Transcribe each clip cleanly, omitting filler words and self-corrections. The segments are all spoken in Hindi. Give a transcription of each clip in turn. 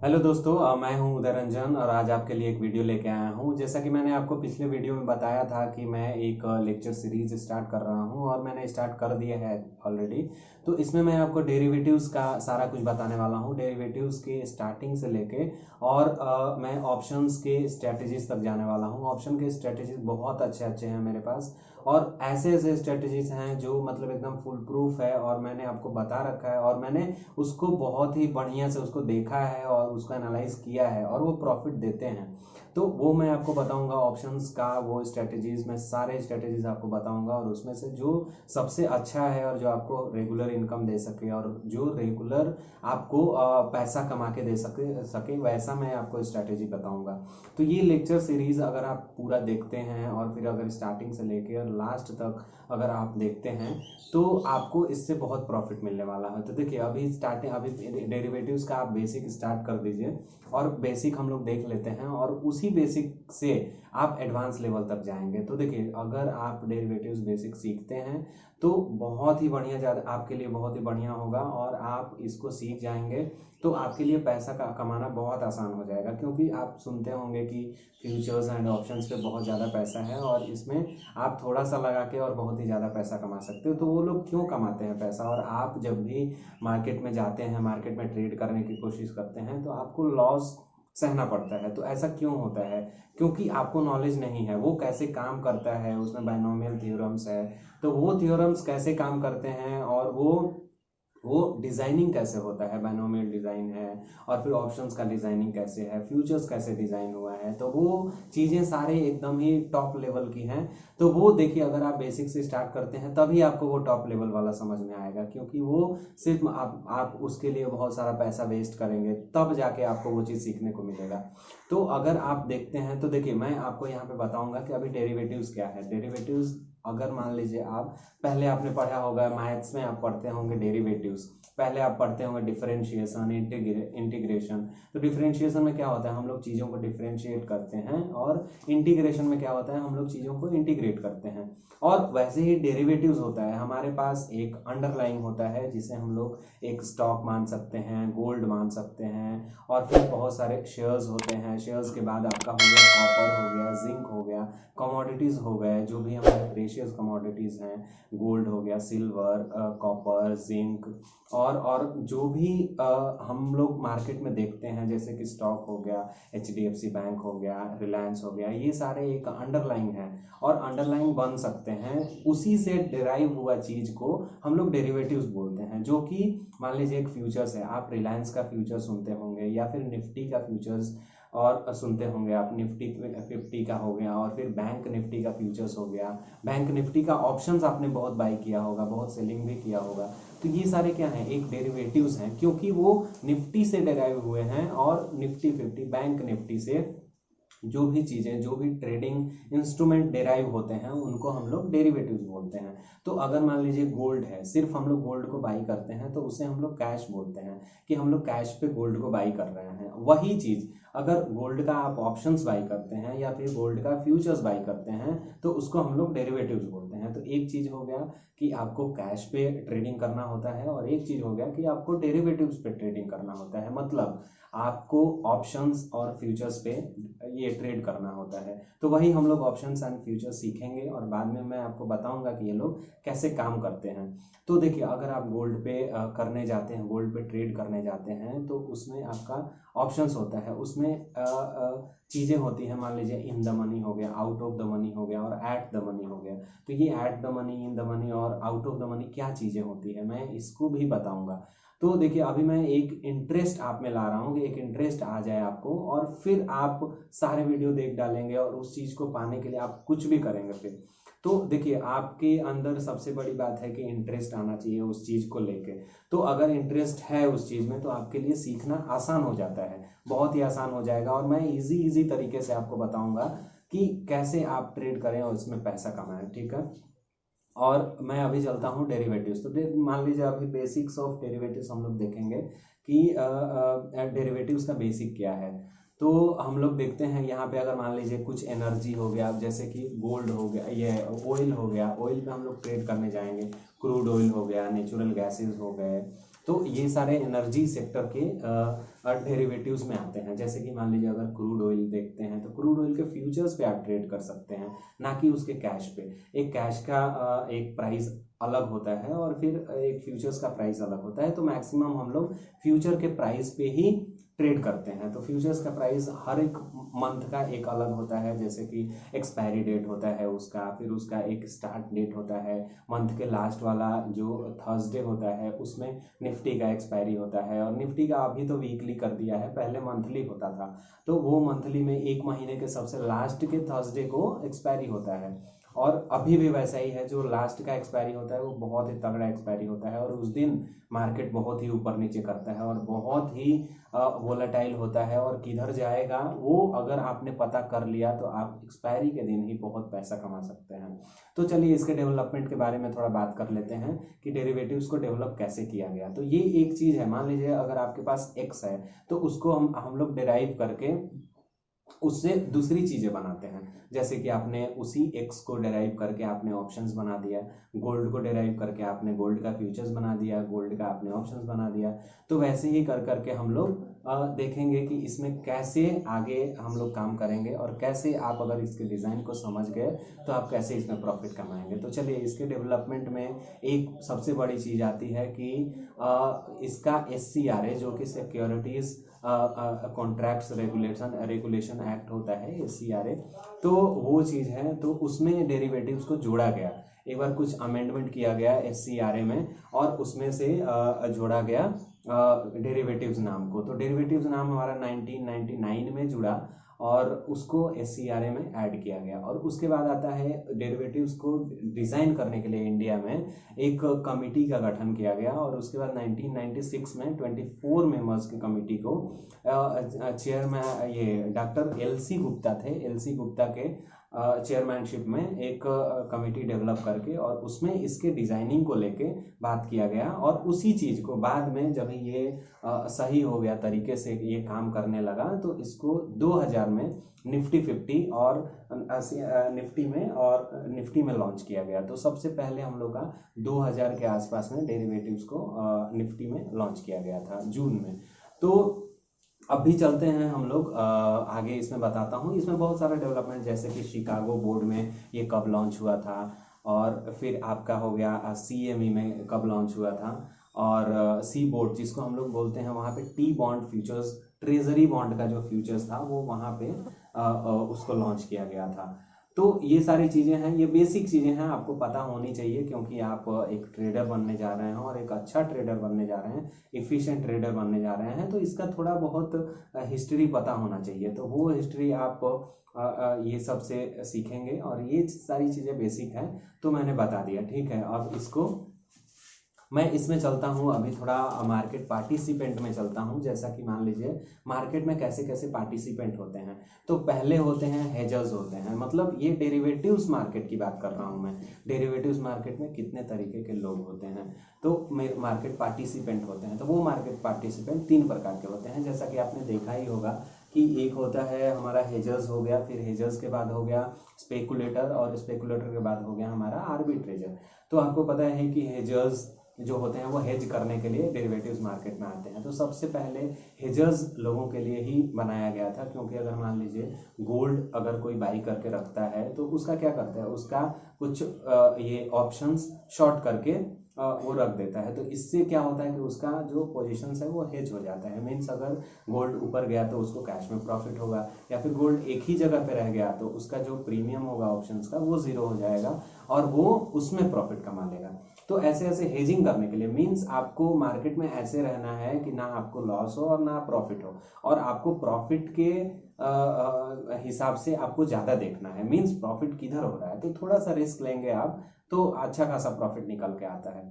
हेलो दोस्तों, मैं हूं उदय रंजन और आज आपके लिए एक वीडियो लेके आया हूं। जैसा कि मैंने आपको पिछले वीडियो में बताया था कि मैं एक लेक्चर सीरीज स्टार्ट कर रहा हूं और मैंने स्टार्ट कर दिया है ऑलरेडी। तो इसमें मैं आपको डेरिवेटिव्स का सारा कुछ बताने वाला हूं, डेरिवेटिव्स के स्टार्टिंग से लेके और मैं ऑप्शंस के स्ट्रेटजीज तक जाने वाला हूं। ऑप्शन के स्ट्रेटजीज बहुत अच्छे अच्छे हैं मेरे पास और ऐसे ऐसे स्ट्रेटजीज हैं जो मतलब एकदम फुल प्रूफ है और मैंने आपको बता रखा है और मैंने उसको बहुत ही बढ़िया से उसको देखा है और उसको एनालाइज किया है और वो प्रॉफिट देते हैं। तो वो मैं आपको बताऊंगा ऑप्शंस का, वो स्ट्रेटजीज में सारे स्ट्रेटजीज आपको बताऊंगा और उसमें से जो सबसे अच्छा है और जो आपको रेगुलर इनकम दे सके और जो रेगुलर आपको पैसा कमा के दे सके वैसा मैं आपको स्ट्रेटेजी बताऊंगा। तो ये लेक्चर सीरीज अगर आप पूरा देखते हैं और फिर अगर स्टार्टिंग से लेके और लास्ट तक अगर आप देखते हैं तो आपको इससे बहुत प्रॉफिट मिलने वाला है। तो देखिए अभी डेरिवेटिव्स का आप बेसिक स्टार्ट कर दीजिए और बेसिक हम लोग देख लेते हैं और उसी बेसिक से आप एडवांस लेवल तक जाएंगे। तो देखिए अगर आप डेरिवेटिव्स बेसिक सीखते हैं तो बहुत ही बढ़िया, ज़्यादा आपके लिए बहुत ही बढ़िया होगा और आप इसको सीख जाएंगे तो आपके लिए पैसा का कमाना बहुत आसान हो जाएगा। क्योंकि आप सुनते होंगे कि फ्यूचर्स एंड ऑप्शंस पे बहुत ज़्यादा पैसा है और इसमें आप थोड़ा सा लगा के और बहुत ही ज़्यादा पैसा कमा सकते हो। तो वो लोग क्यों कमाते हैं पैसा, और आप जब भी मार्केट में जाते हैं, मार्केट में ट्रेड करने की कोशिश करते हैं तो आपको लॉस सहना पड़ता है। तो ऐसा क्यों होता है? क्योंकि आपको नॉलेज नहीं है वो कैसे काम करता है। उसमें बाइनोमियल थ्योरम्स है, तो वो थ्योरम्स कैसे काम करते हैं और वो डिजाइनिंग कैसे होता है, बाइनोमियल डिजाइन है और फिर ऑप्शंस का डिजाइनिंग कैसे है, फ्यूचर्स कैसे डिजाइन हुआ है, तो वो चीजें सारे एकदम ही टॉप लेवल की हैं। तो वो देखिए अगर आप बेसिक से स्टार्ट करते हैं तभी आपको वो टॉप लेवल वाला समझ में आएगा। क्योंकि वो सिर्फ आप उसके लिए बहुत सारा पैसा वेस्ट करेंगे तब जाके आपको वो चीज़ सीखने को मिलेगा। तो अगर आप देखते हैं तो देखिए मैं आपको यहाँ पे बताऊंगा कि अभी डेरिवेटिव्स क्या है। डेरिवेटिव्स अगर मान लीजिए आप पहले आपने पढ़ा होगा, मैथ्स में आप पढ़ते होंगे डेरिवेटिव्स, पहले आप पढ़ते होंगे डिफरेंशिएशन, इंटीग्रेशन। तो डिफरेंशिएशन में क्या होता है, हम लोग चीज़ों को डिफरेंशिएट करते हैं और इंटीग्रेशन में क्या होता है, हम लोग चीज़ों को इंटीग्रेट करते हैं। और वैसे ही डेरिवेटिव्स होता है, हमारे पास एक अंडरलाइंग होता है जिसे हम लोग एक स्टॉक मान सकते हैं, गोल्ड मान सकते हैं और फिर बहुत सारे शेयर्स होते हैं। शेयर्स के बाद आपका हो गया कॉपर, हो गया जिंक, हो गया कमोडिटीज़, हो गए जो भी हमारे प्रेशियस कमोडिटीज़ हैं, गोल्ड हो गया, सिल्वर, कॉपर, जिंक और जो भी हम लोग मार्केट में देखते हैं जैसे कि स्टॉक हो गया, HDFC बैंक हो गया, रिलायंस हो गया, ये सारे एक अंडरलाइन है और अंडरलाइन बन सकते हैं। उसी से डिराइव हुआ चीज़ को हम लोग डेरिवेटिव्स बोलते हैं। जो कि मान लीजिए एक फ्यूचर्स है, आप रिलायंस का फ्यूचर सुनते होंगे या फिर निफ्टी का फ्यूचर्स और सुनते होंगे आप, निफ्टी 50 का हो गया और फिर बैंक निफ्टी का फ्यूचर्स हो गया। बैंक निफ्टी का ऑप्शंस आपने बहुत बाई किया होगा, बहुत सेलिंग भी किया होगा। तो ये सारे क्या हैं, एक डेरिवेटिव्स हैं क्योंकि वो निफ्टी से डेराइव हुए हैं और निफ्टी 50, बैंक निफ्टी से जो भी चीज़ें, जो भी ट्रेडिंग इंस्ट्रूमेंट डेराइव होते हैं उनको हम लोग डेरिवेटिव्स बोलते हैं। तो अगर मान लीजिए गोल्ड है, सिर्फ हम लोग गोल्ड को बाई करते हैं तो उसे हम लोग कैश बोलते हैं कि हम लोग कैश पे गोल्ड को बाई कर रहे हैं। वही चीज़ अगर गोल्ड का आप ऑप्शंस बाई करते हैं या फिर गोल्ड का फ्यूचर्स बाई करते हैं तो उसको हम लोग डेरिवेटिव्स बोलते हैं। तो एक चीज़ हो गया कि आपको कैश पे ट्रेडिंग करना होता है और एक चीज़ हो गया कि आपको डेरिवेटिव्स पे ट्रेडिंग करना होता है। मतलब आपको ऑप्शंस और फ्यूचर्स पे ये ट्रेड करना होता है। तो वही हम लोग ऑप्शंस एंड फ्यूचर्स सीखेंगे और बाद में मैं आपको बताऊंगा कि ये लोग कैसे काम करते हैं। तो देखिए अगर आप गोल्ड पे करने जाते हैं, गोल्ड पे ट्रेड करने जाते हैं तो उसमें आपका ऑप्शंस होता है, उसमें चीज़ें होती हैं। मान लीजिए इन द मनी हो गया, आउट ऑफ द मनी हो गया और एट द मनी हो गया। तो ये at the money, in the money और आउट ऑफ द मनी क्या चीज़ें होती है मैं इसको भी बताऊंगा। तो देखिए अभी मैं एक इंटरेस्ट आप में ला रहा हूँ कि एक इंटरेस्ट आ जाए आपको और फिर आप सारे वीडियो देख डालेंगे और उस चीज़ को पाने के लिए आप कुछ भी करेंगे फिर। तो देखिए आपके अंदर सबसे बड़ी बात है कि इंटरेस्ट आना चाहिए उस चीज़ को लेके। तो अगर इंटरेस्ट है उस चीज़ में तो आपके लिए सीखना आसान हो जाता है, बहुत ही आसान हो जाएगा। और मैं इजी तरीके से आपको बताऊंगा कि कैसे आप ट्रेड करें और उसमें पैसा कमाएं, ठीक है। और मैं अभी चलता हूँ डेरिवेटिव्स। तो मान लीजिए अभी बेसिक्स ऑफ डेरिवेटिव्स हम लोग देखेंगे कि डेरिवेटिव्स का बेसिक क्या है। तो हम लोग देखते हैं यहाँ पे अगर मान लीजिए कुछ एनर्जी हो गया, जैसे कि गोल्ड हो गया, ये ऑयल हो गया, ऑयल पे हम लोग ट्रेड करने जाएंगे, क्रूड ऑयल हो गया, नेचुरल गैसेस हो गए। तो ये सारे एनर्जी सेक्टर के डेरिवेटिव्स में आते हैं। जैसे कि मान लीजिए अगर क्रूड ऑयल देखते हैं तो क्रूड ऑयल के फ्यूचर्स पे आप ट्रेड कर सकते हैं, ना कि उसके कैश पे। एक कैश का एक प्राइस अलग होता है और फिर एक फ्यूचर्स का प्राइस अलग होता है। तो मैक्सिमम हम लोग फ्यूचर के प्राइस पे ही ट्रेड करते हैं। तो फ्यूचर्स का प्राइस हर एक मंथ का एक अलग होता है, जैसे कि एक्सपायरी डेट होता है उसका, फिर उसका एक स्टार्ट डेट होता है। मंथ के लास्ट वाला जो थर्सडे होता है उसमें निफ्टी का एक्सपायरी होता है, और निफ्टी का अभी तो वीकली कर दिया है, पहले मंथली होता था। तो वो मंथली में एक महीने के सबसे लास्ट के थर्सडे को एक्सपायरी होता है, और अभी भी वैसा ही है। जो लास्ट का एक्सपायरी होता है वो बहुत ही तगड़ा एक्सपायरी होता है, और उस दिन मार्केट बहुत ही ऊपर नीचे करता है और बहुत ही वोलेटाइल होता है, और किधर जाएगा वो अगर आपने पता कर लिया तो आप एक्सपायरी के दिन ही बहुत पैसा कमा सकते हैं। तो चलिए इसके डेवलपमेंट के बारे में थोड़ा बात कर लेते हैं कि डेरिवेटिव्स को डेवलप कैसे किया गया। तो ये एक चीज़ है, मान लीजिए अगर आपके पास एक्स है तो उसको हम लोग डिराइव करके उससे दूसरी चीजें बनाते हैं। जैसे कि आपने उसी एक्स को डेराइव करके आपने ऑप्शंस बना दिया, गोल्ड को डेराइव करके आपने गोल्ड का फ्यूचर्स बना दिया, गोल्ड का आपने ऑप्शंस बना दिया। तो वैसे ही कर करके हम लोग देखेंगे कि इसमें कैसे आगे हम लोग काम करेंगे, और कैसे आप अगर इसके डिज़ाइन को समझ गए तो आप कैसे इसमें प्रॉफिट कमाएंगे। तो चलिए इसके डेवलपमेंट में एक सबसे बड़ी चीज़ आती है कि इसका SCRA जो कि सिक्योरिटीज़ कॉन्ट्रैक्ट्स रेगुलेशन एक्ट होता है, SCRA। तो वो चीज़ है, तो उसमें डेरिवेटिव्स को जोड़ा गया। एक बार कुछ अमेंडमेंट किया गया SCRA में, और उसमें से जोड़ा गया डेरिवेटिव्स नाम को। तो डेरिवेटिव्स नाम हमारा 1999 में जुड़ा, और उसको SCRA में ऐड किया गया। और उसके बाद आता है डेरिवेटिव्स को डिज़ाइन करने के लिए इंडिया में एक कमिटी का गठन किया गया, और उसके बाद 1996 में 24 मेंबर्स की कमिटी को चेयरमैन ये डॉक्टर LC गुप्ता थे, LC गुप्ता के चेयरमैनशिप में एक कमेटी डेवलप करके, और उसमें इसके डिज़ाइनिंग को लेके बात किया गया। और उसी चीज़ को बाद में जब ये सही हो गया तरीके से ये काम करने लगा, तो इसको 2000 में निफ्टी 50 और निफ्टी में लॉन्च किया गया। तो सबसे पहले हम लोग का 2000 के आसपास में डेरिवेटिव्स को निफ्टी में लॉन्च किया गया था जून में। तो अभी चलते हैं हम लोग आगे, इसमें बताता हूँ। इसमें बहुत सारा डेवलपमेंट, जैसे कि शिकागो बोर्ड में ये कब लॉन्च हुआ था, और फिर आपका हो गया CME में कब लॉन्च हुआ था, और सी बोर्ड जिसको हम लोग बोलते हैं, वहाँ पे T bond futures, treasury bond का जो फ्यूचर्स था वो वहाँ पे उसको लॉन्च किया गया था। तो ये सारी चीज़ें हैं, ये बेसिक चीज़ें हैं, आपको पता होनी चाहिए, क्योंकि आप एक ट्रेडर बनने जा रहे हैं, और एक अच्छा ट्रेडर बनने जा रहे हैं, एफिशिएंट ट्रेडर बनने जा रहे हैं। तो इसका थोड़ा बहुत हिस्ट्री पता होना चाहिए। तो वो हिस्ट्री आप ये सबसे सीखेंगे, और ये सारी चीज़ें बेसिक हैं तो मैंने बता दिया, ठीक है। अब इसको मैं इसमें चलता हूँ, अभी थोड़ा मार्केट पार्टिसिपेंट में चलता हूँ। जैसा कि मान लीजिए मार्केट में कैसे कैसे पार्टिसिपेंट होते हैं। तो पहले होते हैं हेजर्स होते हैं, मतलब ये डेरिवेटिव्स मार्केट की बात कर रहा हूँ मैं। डेरिवेटिव्स मार्केट में कितने तरीके के लोग होते हैं, तो मार्केट पार्टिसिपेंट होते हैं। तो वो मार्केट पार्टिसिपेंट 3 प्रकार के होते हैं, जैसा कि आपने देखा ही होगा कि एक होता है हमारा हेजर्स हो गया, फिर हेजर्स के बाद हो गया स्पेकुलेटर, और स्पेकुलेटर के बाद हो गया हमारा आर्बिट्रेजर। तो आपको पता है कि हेजर्स जो होते हैं वो हेज करने के लिए डेरिवेटिव्स मार्केट में आते हैं। तो सबसे पहले हेजर्स लोगों के लिए ही बनाया गया था, क्योंकि अगर मान लीजिए गोल्ड अगर कोई बाई करके रखता है तो उसका क्या करता है, उसका कुछ ये ऑप्शंस शॉर्ट करके वो रख देता है। तो इससे क्या होता है कि उसका जो पोजीशंस है वो हेज हो जाता है। मीन्स अगर गोल्ड ऊपर गया तो उसको कैश में प्रॉफिट होगा, या फिर गोल्ड एक ही जगह पे रह गया तो उसका जो प्रीमियम होगा ऑप्शंस का वो 0 हो जाएगा, और वो उसमें प्रॉफिट कमा लेगा। तो ऐसे ऐसे हेजिंग करने के लिए, मीन्स आपको मार्केट में ऐसे रहना है कि ना आपको लॉस हो और ना प्रॉफिट हो, और आपको प्रॉफिट के हिसाब से आपको ज़्यादा देखना है। मीन्स प्रॉफिट किधर हो रहा है, तो थोड़ा सा रिस्क लेंगे आप तो अच्छा खासा प्रॉफिट निकल के आता है।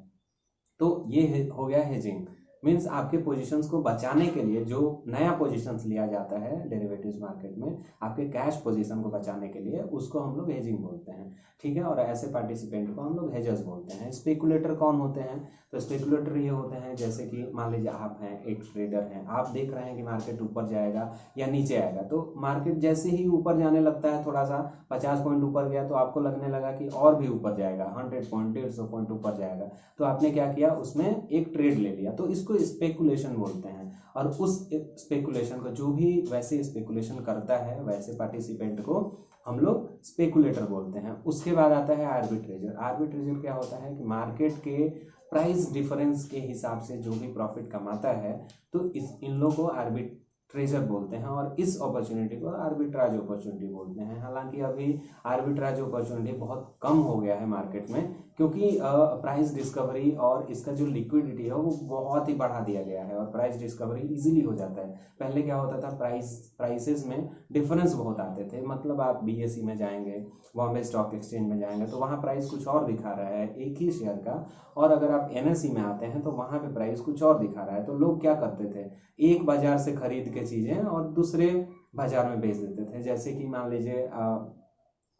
तो ये हो गया हेजिंग। मीन्स आपके पोजीशंस को बचाने के लिए जो नया पोजीशंस लिया जाता है डेरिवेटिव्स मार्केट में, आपके कैश पोजीशन को बचाने के लिए, उसको हम लोग हेजिंग बोलते हैं, ठीक है। और ऐसे पार्टिसिपेंट को हम लोग हेजर्स बोलते हैं। स्पेकुलेटर कौन होते हैं, तो स्पेकुलेटर ये होते हैं, जैसे कि मान लीजिए आप हैं एक ट्रेडर हैं, आप देख रहे हैं कि मार्केट ऊपर जाएगा या नीचे आएगा। तो मार्केट जैसे ही ऊपर जाने लगता है, थोड़ा सा 50 पॉइंट ऊपर गया, तो आपको लगने लगा कि और भी ऊपर जाएगा, 100 पॉइंट 150 पॉइंट ऊपर जाएगा। तो आपने क्या किया, उसमें एक ट्रेड ले लिया। तो इसको उसको स्पेकुलेशन बोलते हैं। और उस स्पेकुलेशन को, जो भी वैसे स्पेकुलेशन करता है वैसे पार्टिसिपेंट को हम लोग स्पेकुलेटर बोलते हैं। उसके बाद आता है आर्बिट्रेजर। आर्बिट्रेजर क्या होता है कि मार्केट के प्राइस डिफरेंस के हिसाब से जो भी प्रॉफिट कमाता है, तो इन लोगों को आर्बिट्रेजर बोलते हैं, और इस अपॉर्चुनिटी को आर्बिट्राज अपॉर्चुनिटी बोलते हैं। हालांकि अभी आर्बिट्राज अपॉर्चुनिटी बहुत कम हो गया है मार्केट में, क्योंकि प्राइस डिस्कवरी और इसका जो लिक्विडिटी है वो बहुत ही बढ़ा दिया गया है, और प्राइस डिस्कवरी इजीली हो जाता है। पहले क्या होता था, प्राइसेस में डिफरेंस बहुत आते थे। मतलब आप बीएसई में जाएंगे, बॉम्बे स्टॉक एक्सचेंज में जाएंगे, तो वहाँ प्राइस कुछ और दिखा रहा है एक ही शेयर का, और अगर आप एनएसई में आते हैं तो वहाँ पे प्राइस कुछ और दिखा रहा है। तो लोग क्या करते थे, एक बाजार से खरीद के चीज़ें और दूसरे बाजार में बेच देते थे। जैसे कि मान लीजिए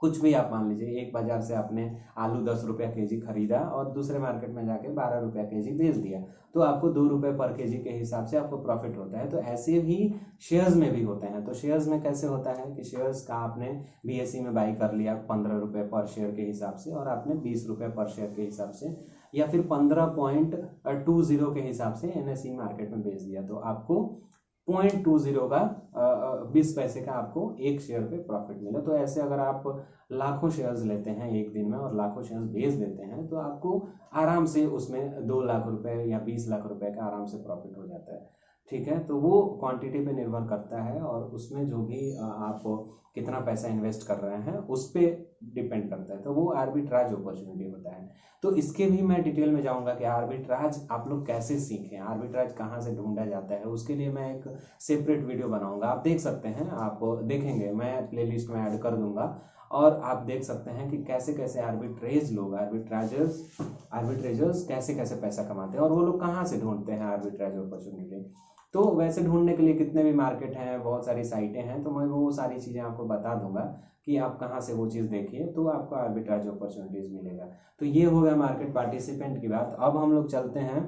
कुछ भी आप मान लीजिए, एक बाजार से आपने आलू 10 रुपया केजी खरीदा और दूसरे मार्केट में जाके 12 रुपया केजी बेच दिया, तो आपको 2 रुपये पर केजी के हिसाब से आपको प्रॉफिट होता है। तो ऐसे भी शेयर्स में भी होते हैं। तो शेयर्स में कैसे होता है कि शेयर्स का आपने बीएसई में बाई कर लिया 15 रुपये पर शेयर के हिसाब से, और आपने 20 रुपये पर शेयर के हिसाब से, या फिर 15.20 के हिसाब से एनएसई मार्केट में बेच दिया, तो आपको 0.20 का 20 पैसे का आपको एक शेयर पे प्रॉफिट मिला। तो ऐसे अगर आप लाखों शेयर्स लेते हैं एक दिन में और लाखों शेयर्स बेच देते हैं, तो आपको आराम से उसमें 2 लाख रुपए या 20 लाख रुपए का आराम से प्रॉफिट हो जाता है। ठीक है, तो वो क्वांटिटी पे निर्भर करता है, और उसमें जो भी आप कितना पैसा इन्वेस्ट कर रहे हैं उस पर डिपेंड करता है। तो वो आर्बिट्राज अपॉर्चुनिटी होता है। तो इसके भी मैं डिटेल में जाऊंगा कि आर्बिट्राज आप लोग कैसे सीखें, आर्बिट्राज कहाँ से ढूंढा जाता है, उसके लिए मैं एक सेपरेट वीडियो बनाऊंगा। आप देख सकते हैं, आप देखेंगे, मैं प्लेलिस्ट में ऐड कर दूंगा, और आप देख सकते हैं कि कैसे कैसे आर्बिट्रेजर्स कैसे कैसे पैसा कमाते हैं, और वो लोग कहाँ से ढूंढते हैं आर्बिट्राज अपॉर्चुनिटी। तो वैसे ढूंढने के लिए कितने भी मार्केट हैं, बहुत सारी साइटें हैं, तो मैं वो सारी चीज़ें आपको बता दूंगा कि आप कहाँ से वो चीज़ देखिए, तो आपको आर्बिट्राज अपॉर्चुनिटीज़ मिलेगा। तो ये हो गया मार्केट पार्टिसिपेंट की बात। अब हम लोग चलते हैं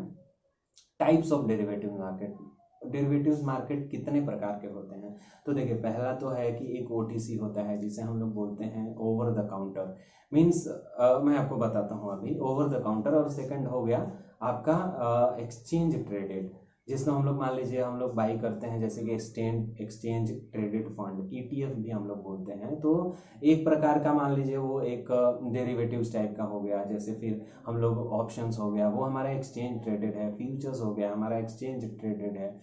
types of derivative market. Derivatives market कितने प्रकार के होते हैं, तो देखिए, पहला तो है कि एक ओटीसी होता है, जिसे हम लोग बोलते हैं ओवर द काउंटर। मीन्स मैं आपको बताता हूँ अभी, ओवर द काउंटर। और सेकंड हो गया आपका एक्सचेंज ट्रेडेड, जिसमें हम लोग मान लीजिए हम लोग बाई करते हैं, जैसे कि एक्सचेंज ट्रेडेड फंड, ईटीएफ भी हम लोग बोलते हैं। तो एक प्रकार का मान लीजिए वो एक डेरिवेटिव्स टाइप का हो गया। जैसे फिर हम लोग ऑप्शंस हो गया, वो हमारा एक्सचेंज ट्रेडेड है। फ्यूचर्स हो गया, हमारा एक्सचेंज ट्रेडेड है।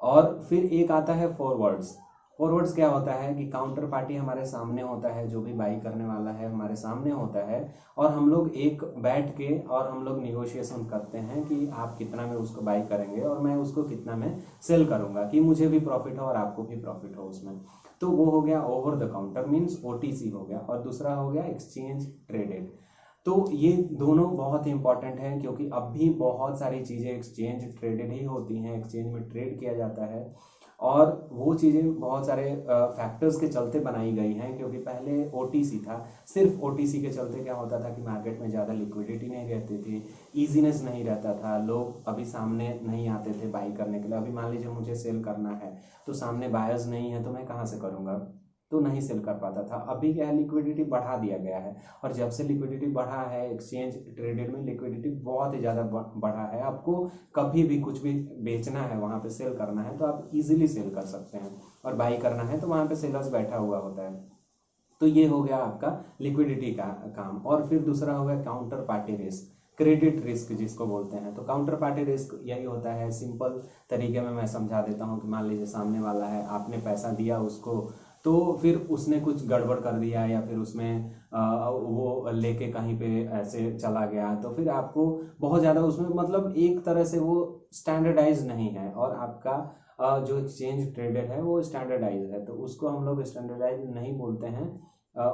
और फिर एक आता है फॉरवर्ड्स। फॉरवर्ड्स क्या होता है कि काउंटर पार्टी हमारे सामने होता है, जो भी बाई करने वाला है हमारे सामने होता है, और हम लोग एक बैठ के और हम लोग निगोशिएशन करते हैं कि आप कितना में उसको बाई करेंगे और मैं उसको कितना में सेल करूंगा, कि मुझे भी प्रॉफिट हो और आपको भी प्रॉफिट हो उसमें। तो वो हो गया over the counter, means OTC हो गया। और दूसरा हो गया एक्सचेंज ट्रेडेड। तो ये दोनों बहुत ही इंपॉर्टेंट हैं, क्योंकि अब भी बहुत सारी चीज़ें एक्सचेंज ट्रेडेड ही होती हैं, एक्सचेंज में ट्रेड किया जाता है। और वो चीज़ें बहुत सारे फैक्टर्स के चलते बनाई गई हैं, क्योंकि पहले ओटीसी था। सिर्फ ओटीसी के चलते क्या होता था कि मार्केट में ज़्यादा लिक्विडिटी नहीं रहती थी, ईजीनेस नहीं रहता था, लोग अभी सामने नहीं आते थे बाई करने के लिए। अभी मान लीजिए मुझे सेल करना है, तो सामने बायर्स नहीं है, तो मैं कहाँ से करूँगा, तो नहीं सेल कर पाता था। अभी क्या है, लिक्विडिटी बढ़ा दिया गया है, और जब से लिक्विडिटी बढ़ा है, एक्सचेंज ट्रेडेड में लिक्विडिटी बहुत ही ज़्यादा बढ़ा है। आपको कभी भी कुछ भी बेचना है, वहाँ पे सेल करना है, तो आप इजीली सेल कर सकते हैं, और बाई करना है तो वहाँ पे सेलर्स बैठा हुआ होता है। तो ये हो गया आपका लिक्विडिटी का काम। और फिर दूसरा हो गया counter party risk, credit risk जिसको बोलते हैं। तो काउंटर पार्टी रिस्क यही होता है, सिंपल तरीके में मैं समझा देता हूँ कि मान लीजिए सामने वाला है, आपने पैसा दिया उसको, तो फिर उसने कुछ गड़बड़ कर दिया, या फिर उसमें वो लेके कहीं पे ऐसे चला गया, तो फिर आपको बहुत ज़्यादा उसमें, मतलब एक तरह से वो स्टैंडर्डाइज नहीं है, और आपका जो एक्सचेंज ट्रेडेड है वो स्टैंडर्डाइज है, तो उसको हम लोग स्टैंडर्डाइज नहीं बोलते हैं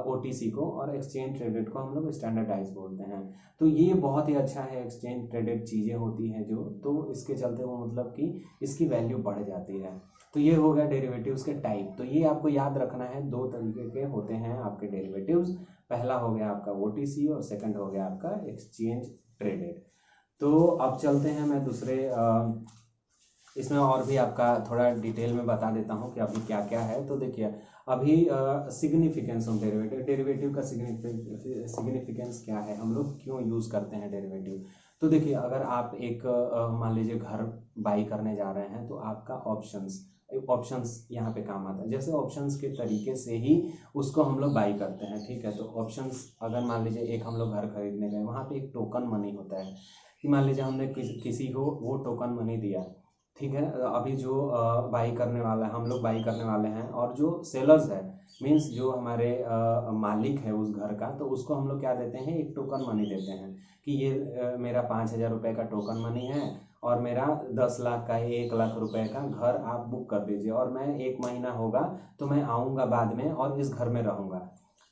ओटीसी को, और एक्सचेंज ट्रेडेड को हम लोग स्टैंडर्डाइज बोलते हैं। तो ये बहुत ही अच्छा है, एक्सचेंज ट्रेडेड चीज़ें होती हैं जो, तो इसके चलते वो मतलब कि इसकी वैल्यू बढ़ जाती है। तो ये हो गया डेरिवेटिव्स के टाइप। तो ये आपको याद रखना है, 2 तरीके के होते हैं आपके डेरिवेटिव्स। पहला हो गया आपका ओटीसी, और सेकंड हो गया आपका एक्सचेंज ट्रेडेड। तो अब चलते हैं, मैं दूसरे इसमें और भी आपका थोड़ा डिटेल में बता देता हूँ कि अभी क्या क्या है। तो देखिए, अभी सिग्निफिकेंस ऑफ डेरिवेटिव, डेरिवेटिव का सिग्निफिकेंस क्या है, हम लोग क्यों यूज़ करते हैं डेरिवेटिव। तो देखिए, अगर आप एक मान लीजिए घर बाई करने जा रहे हैं, तो आपका ऑप्शंस यहाँ पे काम आता है। जैसे ऑप्शंस के तरीके से ही उसको हम लोग बाई करते हैं, ठीक है। तो ऑप्शंस, अगर मान लीजिए एक हम लोग घर खरीदने गए, वहाँ पे एक टोकन मनी होता है कि मान लीजिए हमने किसी को वो टोकन मनी दिया, ठीक है। अभी जो बाई करने वाला है, हम लोग बाई करने वाले हैं, और जो सेलर्स है, मीन्स जो हमारे मालिक है उस घर का, तो उसको हम लोग क्या देते हैं, एक टोकन मनी देते हैं कि ये मेरा 5,000 रुपये का टोकन मनी है, और मेरा 10 लाख का 1 लाख रुपए का घर आप बुक कर दीजिए, और मैं 1 महीना होगा तो मैं आऊँगा बाद में और इस घर में रहूँगा।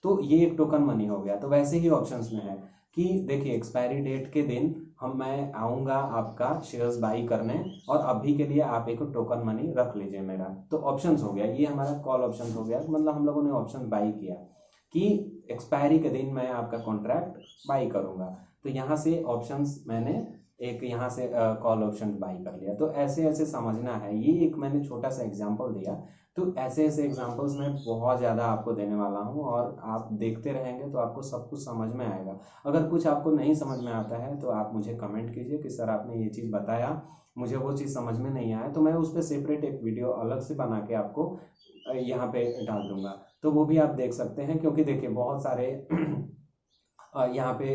तो ये एक टोकन मनी हो गया। तो वैसे ही ऑप्शंस में है कि देखिए, एक्सपायरी डेट के दिन मैं आऊँगा आपका शेयर्स बाई करने, और अभी के लिए आप एक टोकन मनी रख लीजिए मेरा। तो ऑप्शंस हो गया, ये हमारा कॉल ऑप्शन हो गया। मतलब हम लोगों ने ऑप्शन बाई किया कि एक्सपायरी के दिन मैं आपका कॉन्ट्रैक्ट बाई करूँगा। तो यहाँ से ऑप्शंस मैंने एक यहाँ से कॉल ऑप्शन बाई कर लिया। तो ऐसे ऐसे समझना है, ये एक मैंने छोटा सा एग्जांपल दिया। तो ऐसे ऐसे एग्जांपल्स मैं बहुत ज़्यादा आपको देने वाला हूँ, और आप देखते रहेंगे तो आपको सब कुछ समझ में आएगा। अगर कुछ आपको नहीं समझ में आता है तो आप मुझे कमेंट कीजिए कि सर आपने ये चीज़ बताया, मुझे वो चीज़ समझ में नहीं आया, तो मैं उस पर सेपरेट एक वीडियो अलग से बना के आपको यहाँ पे डाल दूंगा। तो वो भी आप देख सकते हैं, क्योंकि देखिए बहुत सारे यहाँ पे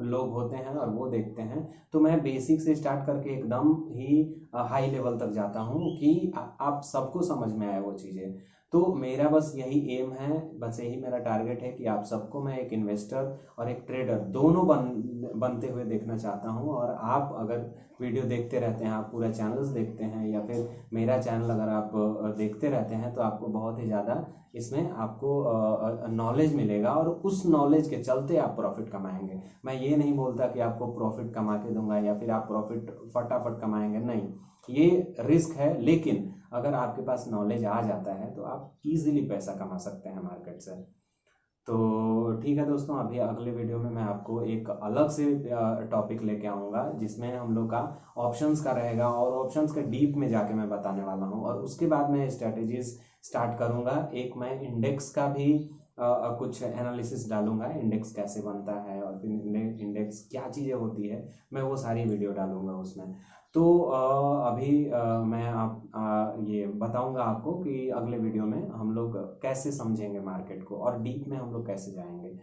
लोग होते हैं और वो देखते हैं। तो मैं बेसिक से स्टार्ट करके एकदम ही हाई लेवल तक जाता हूँ कि आप सबको समझ में आए वो चीज़ें। तो मेरा बस यही एम है, बस यही मेरा टारगेट है कि आप सबको मैं एक इन्वेस्टर और एक ट्रेडर दोनों बनते हुए देखना चाहता हूँ। और आप अगर वीडियो देखते रहते हैं, आप पूरा चैनल्स देखते हैं, या फिर मेरा चैनल अगर आप देखते रहते हैं, तो आपको बहुत ही ज़्यादा इसमें आपको नॉलेज मिलेगा, और उस नॉलेज के चलते आप प्रॉफिट कमाएंगे। मैं ये नहीं बोलता कि आपको प्रॉफिट कमा के दूंगा या फिर आप प्रॉफिट फटाफट कमाएंगे, नहीं, ये रिस्क है। लेकिन अगर आपके पास नॉलेज आ जाता है तो आप इजीली पैसा कमा सकते हैं मार्केट से। तो ठीक है दोस्तों, अभी अगले वीडियो में मैं आपको एक अलग से टॉपिक लेके आऊँगा, जिसमें हम लोग का ऑप्शंस का रहेगा, और ऑप्शंस के डीप में जाके मैं बताने वाला हूँ। और उसके बाद मैं स्ट्रेटेजीज स्टार्ट करूँगा। एक मैं इंडेक्स का भी कुछ एनालिसिस डालूंगा, इंडेक्स कैसे बनता है, और फिर इंडेक्स क्या चीज़ें होती है, मैं वो सारी वीडियो डालूंगा उसमें। तो अभी मैं ये बताऊंगा आपको कि अगले वीडियो में हम लोग कैसे समझेंगे मार्केट को, और डीप में हम लोग कैसे जाएंगे।